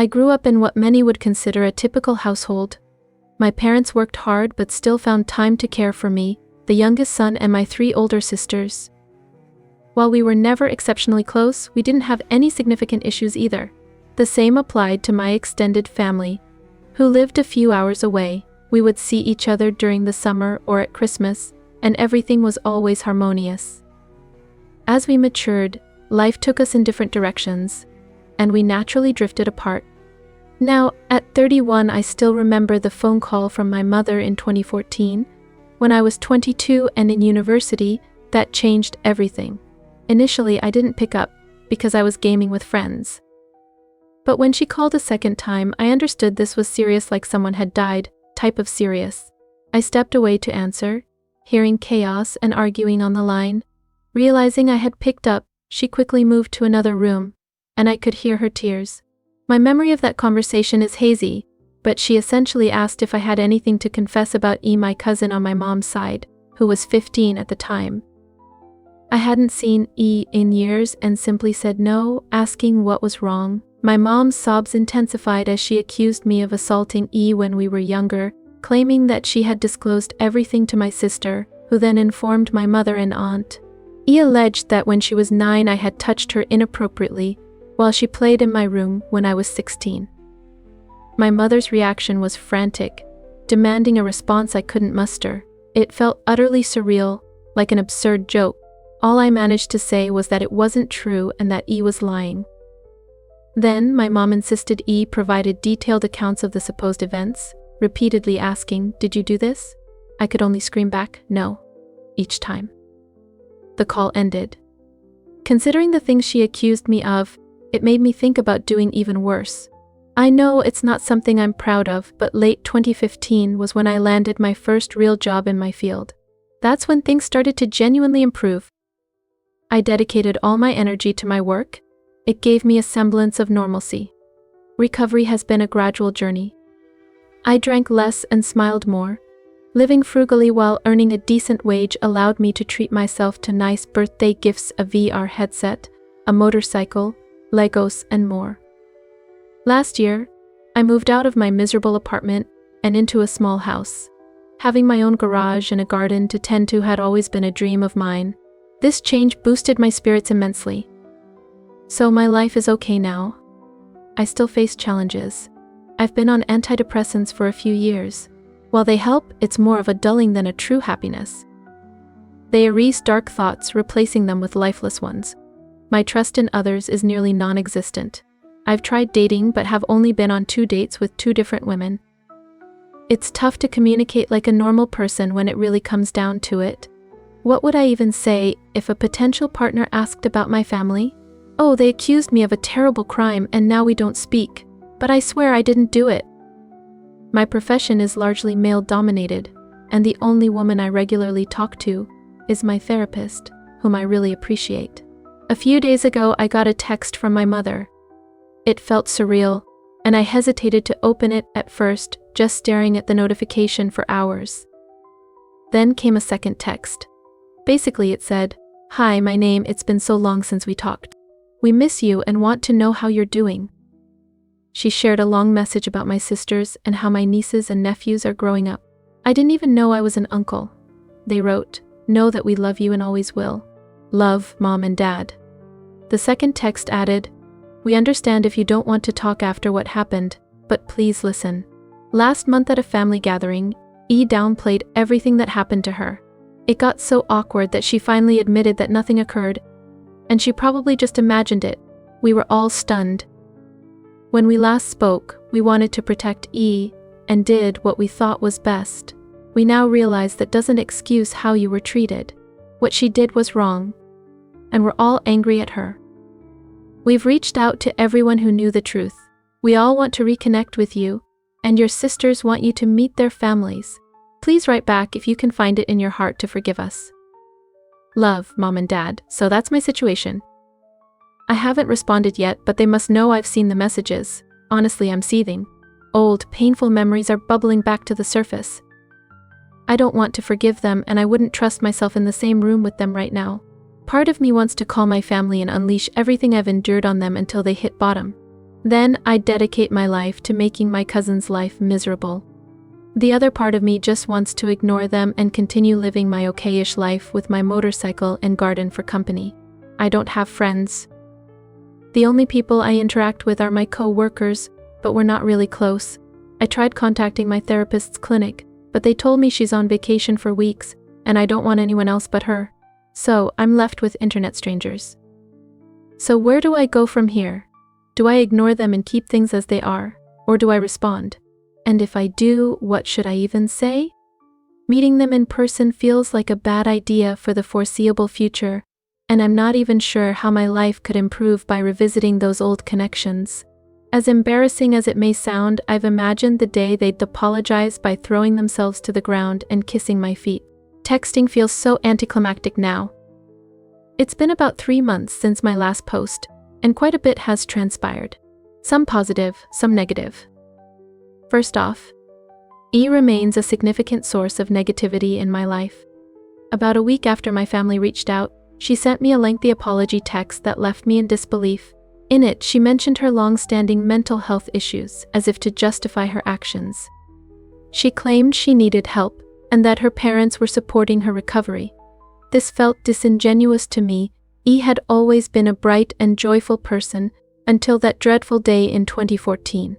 I grew up in what many would consider a typical household. My parents worked hard but still found time to care for me, the youngest son, and my 3 older sisters. While we were never exceptionally close, we didn't have any significant issues either. The same applied to my extended family, who lived a few hours away. We would see each other during the summer or at Christmas, and everything was always harmonious. As we matured, life took us in different directions, and we naturally drifted apart. Now, at 31, I still remember the phone call from my mother in 2014. When I was 22 and in university, that changed everything. Initially, I didn't pick up because I was gaming with friends. But when she called a second time, I understood this was serious, like someone had died, type of serious. I stepped away to answer, hearing chaos and arguing on the line. Realizing I had picked up, she quickly moved to another room, and I could hear her tears. My memory of that conversation is hazy, but she essentially asked if I had anything to confess about my cousin on my mom's side, who was 15 at the time. I hadn't seen in years and simply said no, asking what was wrong. My mom's sobs intensified as she accused me of assaulting when we were younger, claiming that she had disclosed everything to my sister, who then informed my mother and aunt. Alleged that when she was 9 I had touched her inappropriately while she played in my room when I was 16. My mother's reaction was frantic, demanding a response I couldn't muster. It felt utterly surreal, like an absurd joke. All I managed to say was that it wasn't true and that was lying. Then, my mom insisted provided detailed accounts of the supposed events, repeatedly asking, "Did you do this?" I could only scream back, "No," each time. The call ended. Considering the things she accused me of, it made me think about doing even worse. I know it's not something I'm proud of, but late 2015 was when I landed my first real job in my field. That's when things started to genuinely improve. I dedicated all my energy to my work. It gave me a semblance of normalcy. Recovery has been a gradual journey. I drank less and smiled more. Living frugally while earning a decent wage allowed me to treat myself to nice birthday gifts, a VR headset, a motorcycle, Legos, and more. Last year, I moved out of my miserable apartment and into a small house. Having my own garage and a garden to tend to had always been a dream of mine. This change boosted my spirits immensely. So my life is okay now. I still face challenges. I've been on antidepressants for a few years. While they help, it's more of a dulling than a true happiness. They erase dark thoughts, replacing them with lifeless ones. My trust in others is nearly non-existent. I've tried dating but have only been on 2 dates with 2 different women. It's tough to communicate like a normal person when it really comes down to it. What would I even say if a potential partner asked about my family? "Oh, they accused me of a terrible crime and now we don't speak, but I swear I didn't do it." My profession is largely male-dominated, and the only woman I regularly talk to is my therapist, whom I really appreciate. A few days ago, I got a text from my mother. It felt surreal, and I hesitated to open it at first, just staring at the notification for hours. Then came a second text. Basically it said, "Hi, my name, it's been so long since we talked. We miss you and want to know how you're doing." She shared a long message about my sisters and how my nieces and nephews are growing up. I didn't even know I was an uncle. They wrote, "Know that we love you and always will. Love, Mom and Dad." The second text added, "We understand if you don't want to talk after what happened, but please listen. Last month at a family gathering, downplayed everything that happened to her. It got so awkward that she finally admitted that nothing occurred, and she probably just imagined it. We were all stunned. When we last spoke, we wanted to protect and did what we thought was best. We now realize that doesn't excuse how you were treated. What she did was wrong, and we're all angry at her. We've reached out to everyone who knew the truth. We all want to reconnect with you, and your sisters want you to meet their families. Please write back if you can find it in your heart to forgive us. Love, Mom and Dad." So that's my situation. I haven't responded yet, but they must know I've seen the messages. Honestly, I'm seething. Old, painful memories are bubbling back to the surface. I don't want to forgive them, and I wouldn't trust myself in the same room with them right now. Part of me wants to call my family and unleash everything I've endured on them until they hit bottom. Then I'd dedicate my life to making my cousin's life miserable. The other part of me just wants to ignore them and continue living my okay-ish life with my motorcycle and garden for company. I don't have friends. The only people I interact with are my co-workers, but we're not really close. I tried contacting my therapist's clinic, but they told me she's on vacation for weeks, and I don't want anyone else but her. So I'm left with internet strangers. So where do I go from here? Do I ignore them and keep things as they are, or do I respond? And if I do, what should I even say? Meeting them in person feels like a bad idea for the foreseeable future, and I'm not even sure how my life could improve by revisiting those old connections. As embarrassing as it may sound, I've imagined the day they'd apologize by throwing themselves to the ground and kissing my feet. Texting feels so anticlimactic now. It's been about 3 months since my last post, and quite a bit has transpired. Some positive, some negative. First off, E remains a significant source of negativity in my life. About a week after my family reached out, she sent me a lengthy apology text that left me in disbelief. In it, she mentioned her long-standing mental health issues, as if to justify her actions. She claimed she needed help, and that her parents were supporting her recovery. This felt disingenuous to me. E had always been a bright and joyful person, until that dreadful day in 2014.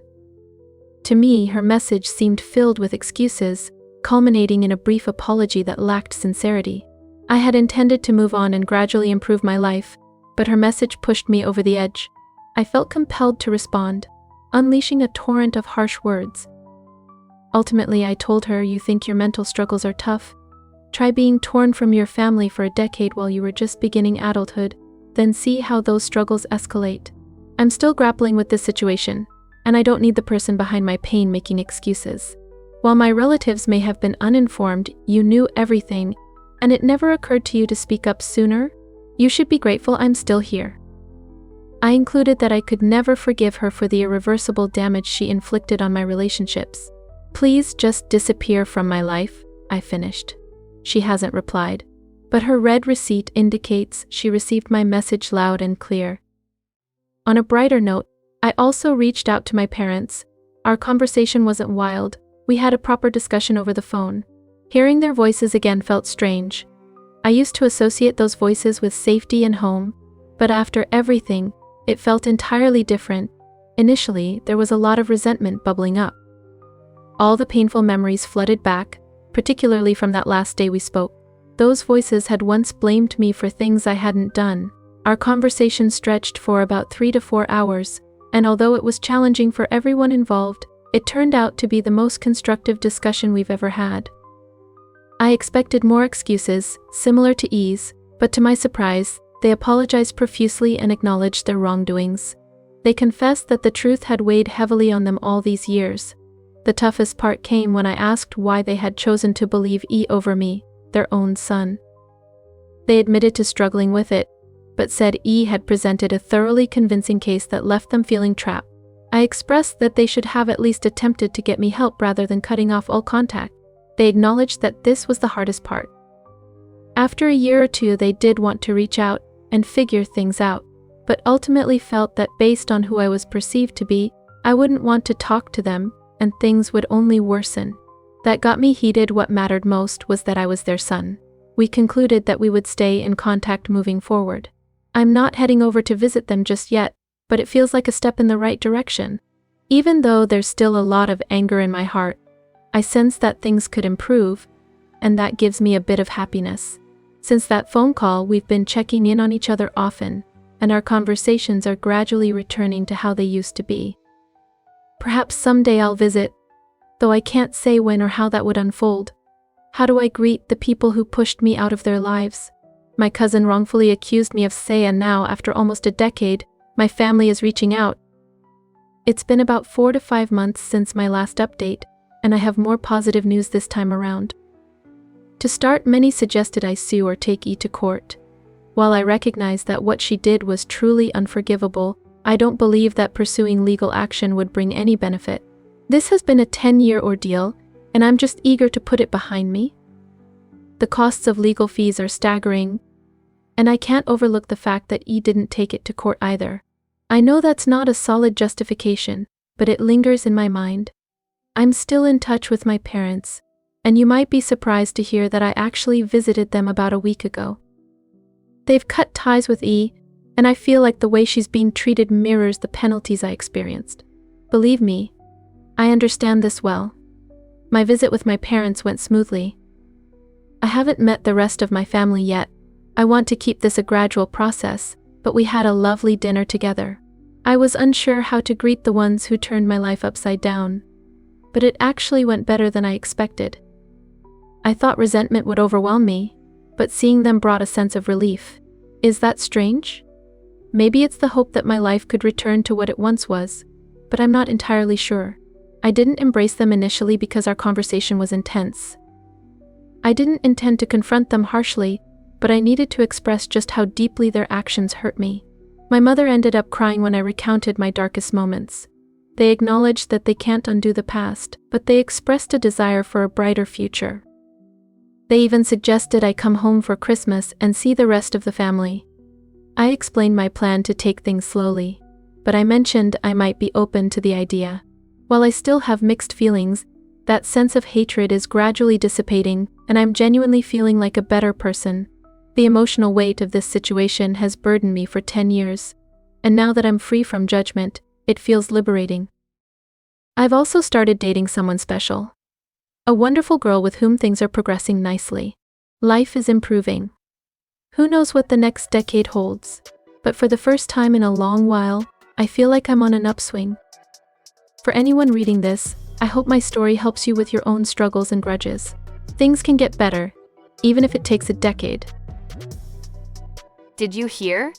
To me, her message seemed filled with excuses, culminating in a brief apology that lacked sincerity. I had intended to move on and gradually improve my life, but her message pushed me over the edge. I felt compelled to respond, unleashing a torrent of harsh words. Ultimately, I told her, "You think your mental struggles are tough? Try being torn from your family for a decade while you were just beginning adulthood, then see how those struggles escalate." I'm still grappling with this situation, and I don't need the person behind my pain making excuses. While my relatives may have been uninformed, you knew everything, and it never occurred to you to speak up sooner. You should be grateful I'm still here. I included that I could never forgive her for the irreversible damage she inflicted on my relationships. Please just disappear from my life, I finished. She hasn't replied, but her red receipt indicates she received my message loud and clear. On a brighter note, I also reached out to my parents. Our conversation wasn't wild. We had a proper discussion over the phone. Hearing their voices again felt strange. I used to associate those voices with safety and home, but after everything, it felt entirely different. Initially, there was a lot of resentment bubbling up. All the painful memories flooded back, particularly from that last day we spoke. Those voices had once blamed me for things I hadn't done. Our conversation stretched for about 3 to 4 hours, and although it was challenging for everyone involved, it turned out to be the most constructive discussion we've ever had. I expected more excuses, similar to E's, but to my surprise, they apologized profusely and acknowledged their wrongdoings. They confessed that the truth had weighed heavily on them all these years. The toughest part came when I asked why they had chosen to believe E over me, their own son. They admitted to struggling with it, but said E had presented a thoroughly convincing case that left them feeling trapped. I expressed that they should have at least attempted to get me help rather than cutting off all contact. They acknowledged that this was the hardest part. After a year or two, they did want to reach out and figure things out, but ultimately felt that based on who I was perceived to be, I wouldn't want to talk to them, and things would only worsen. That got me heated. What mattered most was that I was their son. We concluded that we would stay in contact moving forward. I'm not heading over to visit them just yet, but it feels like a step in the right direction. Even though there's still a lot of anger in my heart, I sense that things could improve, and that gives me a bit of happiness. Since that phone call, we've been checking in on each other often, and our conversations are gradually returning to how they used to be. Perhaps someday I'll visit, though I can't say when or how that would unfold. How do I greet the people who pushed me out of their lives? My cousin wrongfully accused me of and now, after almost a decade, my family is reaching out. It's been about 4 to 5 months since my last update, and I have more positive news this time around. To start, many suggested I sue or take E to court. While I recognize that what she did was truly unforgivable, I don't believe that pursuing legal action would bring any benefit. This has been a 10-year ordeal, and I'm just eager to put it behind me. The costs of legal fees are staggering, and I can't overlook the fact that E didn't take it to court either. I know that's not a solid justification, but it lingers in my mind. I'm still in touch with my parents, and you might be surprised to hear that I actually visited them about a week ago. They've cut ties with E, and I feel like the way she's being treated mirrors the penalties I experienced. Believe me, I understand this well. My visit with my parents went smoothly. I haven't met the rest of my family yet. I want to keep this a gradual process, but we had a lovely dinner together. I was unsure how to greet the ones who turned my life upside down, but it actually went better than I expected. I thought resentment would overwhelm me, but seeing them brought a sense of relief. Is that strange? Maybe it's the hope that my life could return to what it once was, but I'm not entirely sure. I didn't embrace them initially because our conversation was intense. I didn't intend to confront them harshly, but I needed to express just how deeply their actions hurt me. My mother ended up crying when I recounted my darkest moments. They acknowledged that they can't undo the past, but they expressed a desire for a brighter future. They even suggested I come home for Christmas and see the rest of the family. I explained my plan to take things slowly, but I mentioned I might be open to the idea. While I still have mixed feelings, that sense of hatred is gradually dissipating, and I'm genuinely feeling like a better person. The emotional weight of this situation has burdened me for 10 years, and now that I'm free from judgment, it feels liberating. I've also started dating someone special. A wonderful girl with whom things are progressing nicely. Life is improving. Who knows what the next decade holds, but for the first time in a long while, I feel like I'm on an upswing. For anyone reading this, I hope my story helps you with your own struggles and grudges. Things can get better, even if it takes a decade. Did you hear?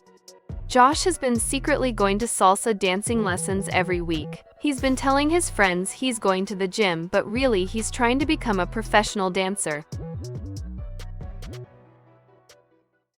Josh has been secretly going to salsa dancing lessons every week. He's been telling his friends he's going to the gym, but really he's trying to become a professional dancer.